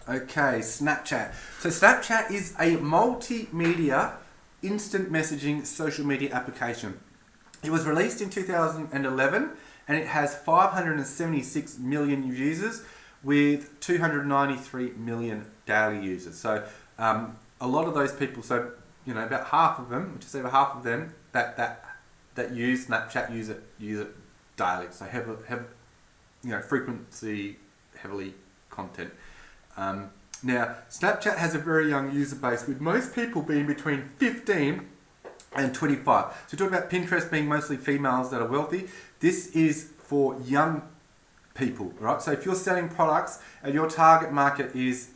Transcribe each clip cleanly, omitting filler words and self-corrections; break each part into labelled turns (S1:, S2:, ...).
S1: Okay, Snapchat. So Snapchat is a multimedia instant messaging social media application. It was released in 2011 and it has 576 million users with 293 million daily users. So a lot of those people, so about half of them, just over half of them that use Snapchat use it daily. So frequency heavily content. Now, Snapchat has a very young user base, with most people being between 15 and 25. So we talk about Pinterest being mostly females that are wealthy. This is for young people, right? So if you're selling products and your target market is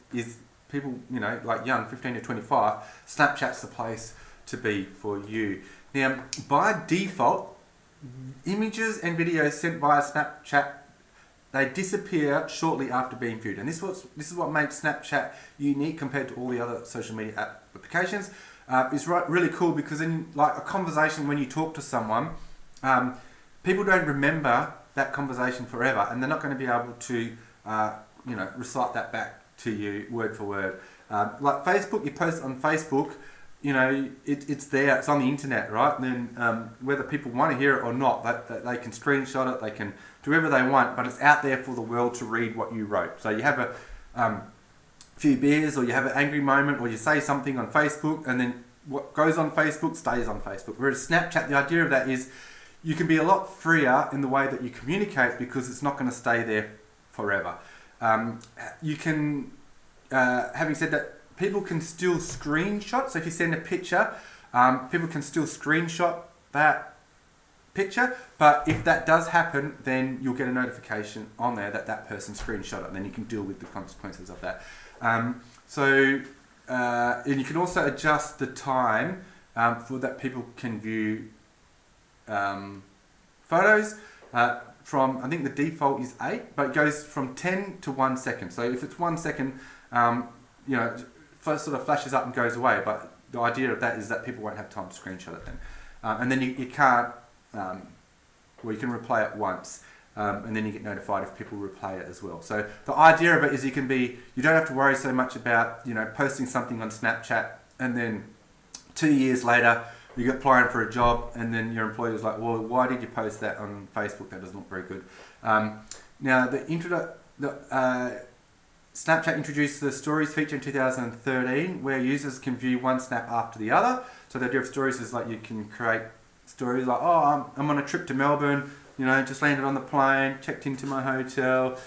S1: people, like young, 15 to 25, Snapchat's the place to be for you. Now, by default, images and videos sent via Snapchat, they disappear shortly after being viewed. And this is what makes Snapchat unique compared to all the other social media applications. It's really cool because in like a conversation, when you talk to someone, people don't remember that conversation forever, and they're not going to be able to recite that back to you word for word. Like Facebook, you post on Facebook, it's there, it's on the internet, right? And then whether people want to hear it or not, that they can screenshot it, they can do whatever they want, but it's out there for the world to read what you wrote. So you have a few beers, or you have an angry moment, or you say something on Facebook, and then what goes on Facebook stays on Facebook. Whereas Snapchat, the idea of that is you can be a lot freer in the way that you communicate because it's not going to stay there forever. You can, having said that, people can still screenshot. So if you send a picture, people can still screenshot that picture. But if that does happen, then you'll get a notification on there that person screenshot it, and then you can deal with the consequences of that. And you can also adjust the time for that people can view photos. From, I think the default is 8, but it goes from 10 to 1 second. So if it's 1 second, first sort of flashes up and goes away, but the idea of that is that people won't have time to screenshot it then. And then you can't, you can replay it once, and then you get notified if people replay it as well. So the idea of it is you don't have to worry so much about, posting something on Snapchat and then 2 years later you get applying for a job and then your employer is like, well, why did you post that on Facebook? That doesn't look very good. Now, Snapchat introduced the Stories feature in 2013, where users can view one snap after the other. So the idea of Stories is like you can create stories like, oh, I'm on a trip to Melbourne, just landed on the plane, checked into my hotel,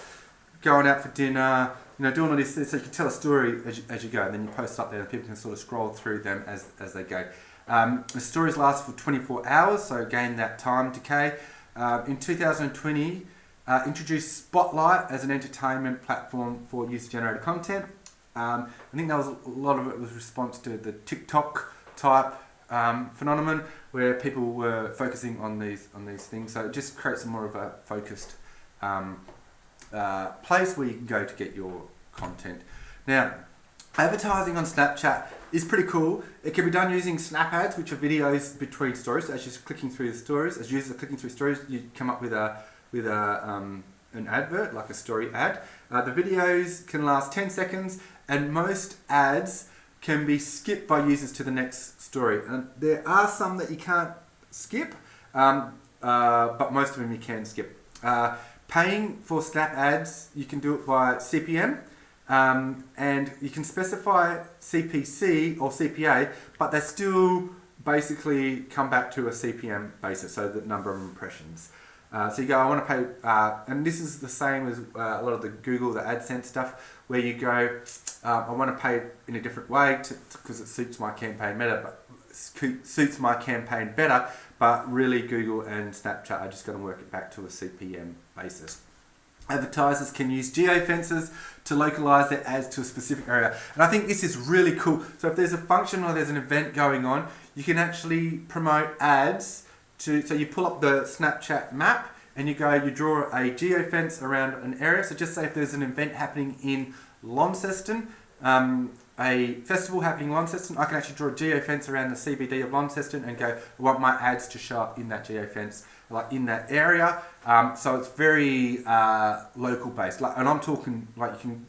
S1: going out for dinner, doing all this. So you can tell a story as you go, and then you post up there and people can sort of scroll through them as they go. The stories last for 24 hours, so again, that time decay. In 2020, introduced Spotlight as an entertainment platform for user-generated content. I think that was a lot of it was response to the TikTok type phenomenon where people were focusing on these things. So it just creates more of a focused place where you can go to get your content. Now, advertising on Snapchat is pretty cool. It can be done using Snap Ads, which are videos between stories. So as you're clicking through the stories, as users are clicking through stories, you come up with an advert, like a story ad. The videos can last 10 seconds, and most ads can be skipped by users to the next story. And there are some that you can't skip, but most of them you can skip. Paying for Snap Ads, you can do it via CPM. And you can specify CPC or CPA, but they still basically come back to a CPM basis, so the number of impressions. So you go, I want to pay, and this is the same as a lot of the Google, the AdSense stuff, where you go, I want to pay in a different way because it suits my campaign better, but really Google and Snapchat are just going to work it back to a CPM basis. Advertisers can use geofences to localize their ads to a specific area. And I think this is really cool. So if there's a function or there's an event going on, you can actually promote ads so you pull up the Snapchat map and you draw a geofence around an area. So just say if there's an event happening in Launceston, a festival happening in Launceston, I can actually draw a geofence around the CBD of Launceston and go, I want my ads to show up in that geofence, like in that area. So it's very local based. And I'm talking like you can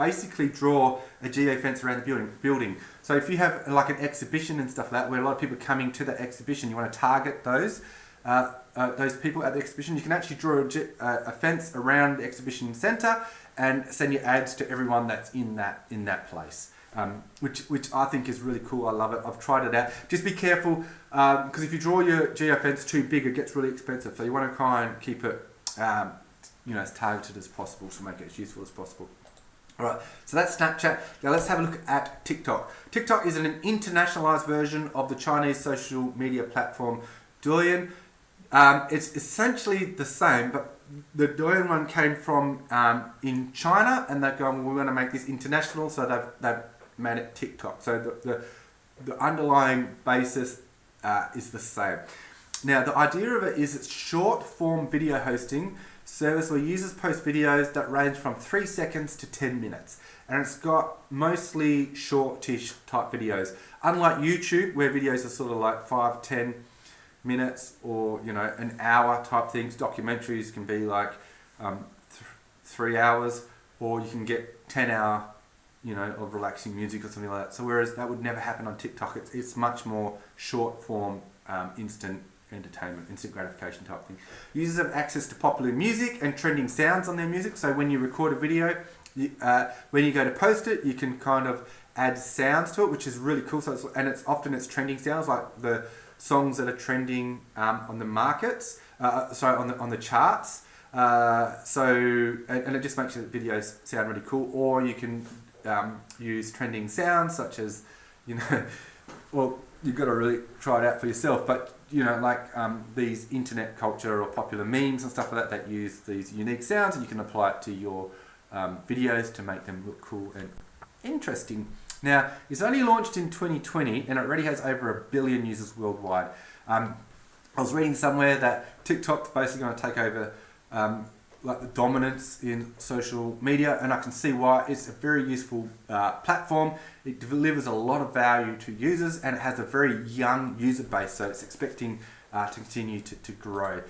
S1: basically draw a geofence around the building. So if you have like an exhibition and stuff like that, where a lot of people are coming to that exhibition, you want to target those people at the exhibition. You can actually draw a fence around the exhibition centre and send your ads to everyone that's in that place. Which I think is really cool. I love it. I've tried it out. Just be careful because if you draw your geofence too big, it gets really expensive. So you want to try and keep it, as targeted as possible to make it as useful as possible. All right. So that's Snapchat. Now let's have a look at TikTok. TikTok is an internationalized version of the Chinese social media platform Douyin. It's essentially the same, but the Douyin one came from in China, and they're going, well, we're going to make this international, so they've made it TikTok. So the underlying basis is the same. Now, the idea of it is it's short form video hosting service where users post videos that range from 3 seconds to 10 minutes. And it's got mostly shortish type videos. Unlike YouTube, where videos are sort of like 5-10 minutes or an hour type things. Documentaries can be like 3 hours, or you can get 10 hour of relaxing music or something like that. So whereas that would never happen on TikTok, it's much more short form, instant entertainment, instant gratification type thing. Users have access to popular music and trending sounds on their music. So when you record a video, when you go to post it, you can kind of add sounds to it, which is really cool. So it's trending sounds, like the songs that are trending on the markets, on the charts. And it just makes the videos sound really cool. Or you can use trending sounds such as, well, you've got to really try it out for yourself. But these internet culture or popular memes and stuff like that use these unique sounds, and you can apply it to your videos to make them look cool and interesting. Now, it's only launched in 2020 and it already has over 1 billion users worldwide. I was reading somewhere that TikTok's basically going to take over the dominance in social media, and I can see why. It's a very useful platform. It delivers a lot of value to users, and it has a very young user base, so it's expecting to continue to grow.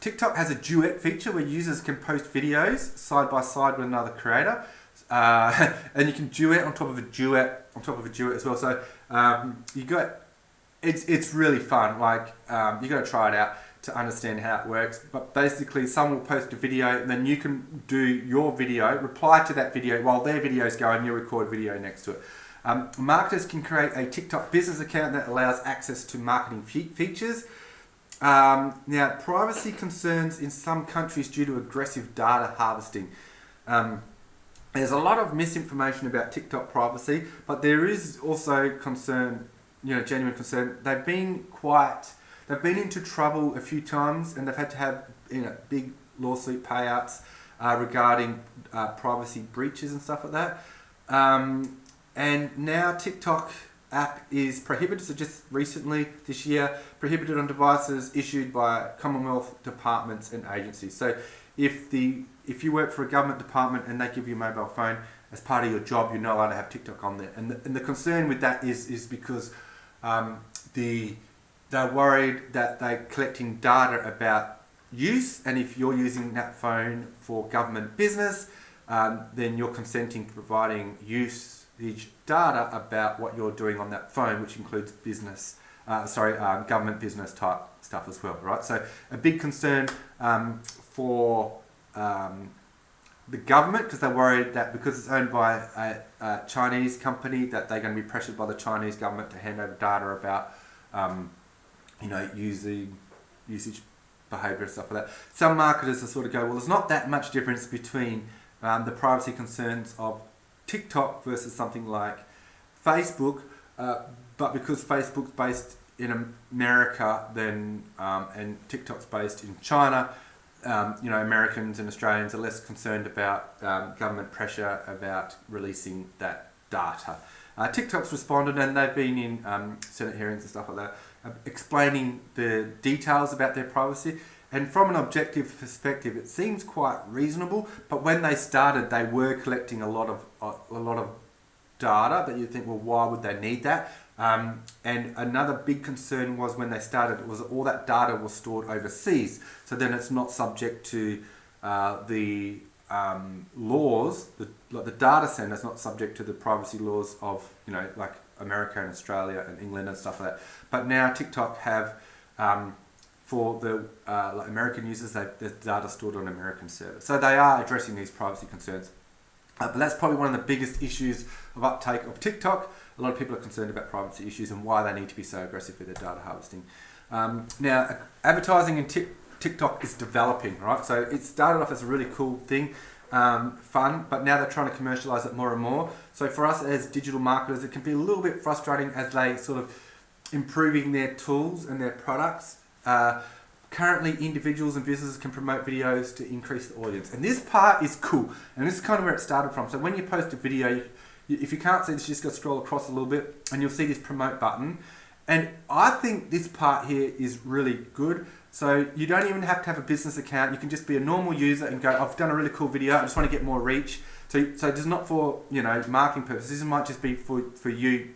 S1: TikTok has a duet feature where users can post videos side by side with another creator. And you can duet on top of a duet as well. So it's really fun. You got to try it out to understand how it works. But basically, someone will post a video, and then you can do your video, reply to that video while their video is going. You record a video next to it. Marketers can create a TikTok business account that allows access to marketing features. Now, privacy concerns in some countries due to aggressive data harvesting. There's a lot of misinformation about TikTok privacy, but there is also concern, genuine concern. They've been into trouble a few times, and they've had to have big lawsuit payouts regarding privacy breaches and stuff like that. And now TikTok app is prohibited, so just recently this year, prohibited on devices issued by Commonwealth departments and agencies. So if you work for a government department and they give you a mobile phone as part of your job, you're not allowed to have TikTok on there. And the concern with that is because they're worried that they're collecting data about use, and if you're using that phone for government business, then you're consenting to providing usage data about what you're doing on that phone, which includes government business type stuff as well, right? So a big concern for the government, because they're worried that because it's owned by a Chinese company, that they're going to be pressured by the Chinese government to hand over data about usage behaviour and stuff like that. Some marketers are sort of go, well, there's not that much difference between the privacy concerns of TikTok versus something like Facebook, but because Facebook's based in America, then and TikTok's based in China, Americans and Australians are less concerned about government pressure about releasing that data. TikTok's responded, and they've been in Senate hearings and stuff like that, explaining the details about their privacy. And from an objective perspective, it seems quite reasonable. But when they started, they were collecting a lot of data that you think, well, why would they need that? And another big concern was when they started, was all that data was stored overseas. So then it's not subject to the laws, like the data center is not subject to the privacy laws of, like America and Australia and England and stuff like that. But now TikTok have, for the like American users, their data stored on American servers. So they are addressing these privacy concerns. But that's probably one of the biggest issues of uptake of TikTok. A lot of people are concerned about privacy issues and why they need to be so aggressive with their data harvesting. Now, advertising in TikTok is developing, right? So it started off as a really cool thing, fun, but now they're trying to commercialize it more and more. So for us as digital marketers, it can be a little bit frustrating as they sort of improving their tools and their products. Currently, individuals and businesses can promote videos to increase the audience. And this part is cool. And this is kind of where it started from. So when you post a video, if you can't see this, you just got to scroll across a little bit and you'll see this promote button. And I think this part here is really good. So you don't even have to have a business account. You can just be a normal user and go, I've done a really cool video. I just want to get more reach. So it's not for, marketing purposes. This might just be for you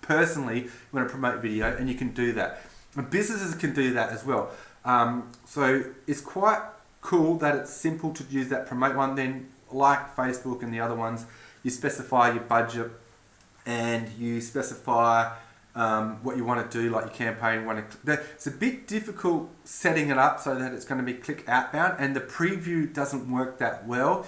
S1: personally. You want to promote video and you can do that. And businesses can do that as well. So it's quite cool that it's simple to use that promote one. Then like Facebook and the other ones, you specify your budget and you specify what you want to do, like your campaign. It's a bit difficult setting it up so that it's going to be click outbound, and the preview doesn't work that well,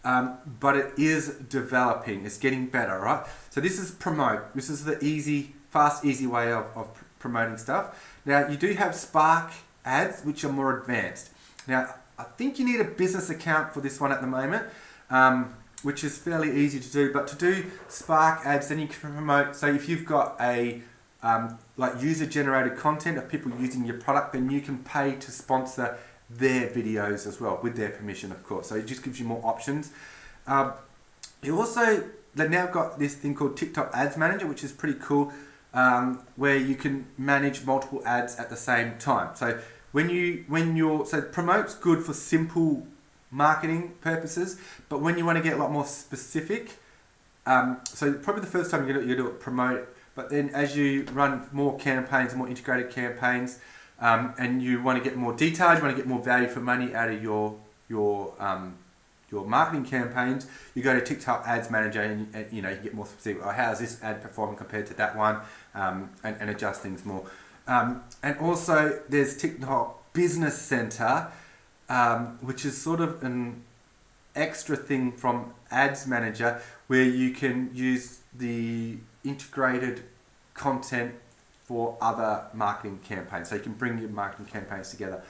S1: but it is developing. It's getting better, right? So this is promote. This is the fast, easy way of promoting stuff. Now you do have Spark ads, which are more advanced. Now I think you need a business account for this one at the moment, which is fairly easy to do. But to do Spark ads, then you can promote. So if you've got a like user-generated content of people using your product, then you can pay to sponsor their videos as well, with their permission, of course. So it just gives you more options. They've now got this thing called TikTok Ads Manager, which is pretty cool, where you can manage multiple ads at the same time. So so promote's good for simple marketing purposes, but when you want to get a lot more specific, so probably the first time you do it, promote, but then as you run more campaigns, more integrated campaigns, and you want to get more detailed, you want to get more value for money out of your marketing campaigns, you go to TikTok Ads Manager and you get more specific. How is this ad performing compared to that one, and adjust things more. And also there's TikTok Business Center, which is sort of an extra thing from Ads Manager, where you can use the integrated content for other marketing campaigns. So you can bring your marketing campaigns together.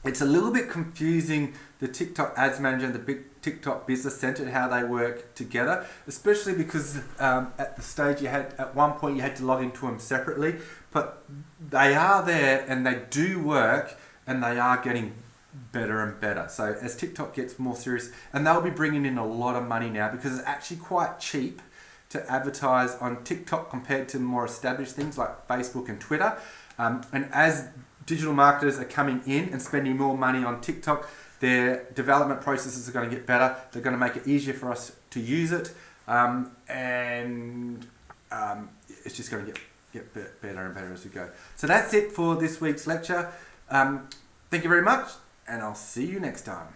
S1: It's a little bit confusing, the TikTok Ads Manager and the TikTok Business Center, and how they work together, especially because at the stage at one point you had to log into them separately, but they are there and they do work and they are getting better and better. So as TikTok gets more serious, and they'll be bringing in a lot of money now because it's actually quite cheap to advertise on TikTok compared to more established things like Facebook and Twitter. And as digital marketers are coming in and spending more money on TikTok, their development processes are going to get better. They're going to make it easier for us to use it, and it's just going to get better and better as we go. So that's it for this week's lecture. Thank you very much, and I'll see you next time.